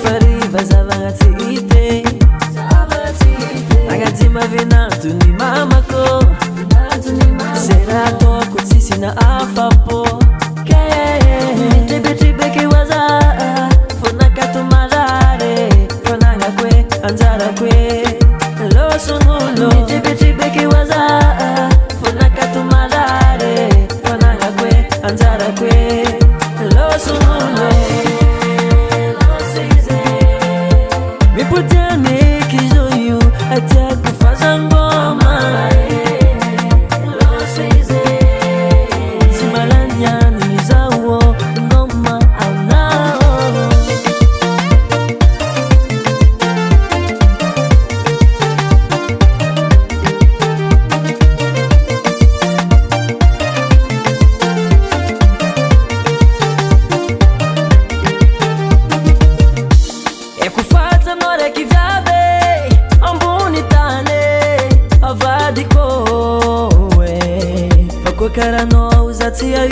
fariva zavagnatsite agnaty mavenantony mamako zera ataoko tsisy na afapo tribetribeke waza fonakato marare fanagako e anjarako e losonulo tribetribeke waza fonakato marare fanagako e anjarako e losonulo miputiane kizoyu atiako fazangoma simalanyani zawo ngoma anao ekufata nore kivyave ambuni tane avadikowe fakwe karano uzatia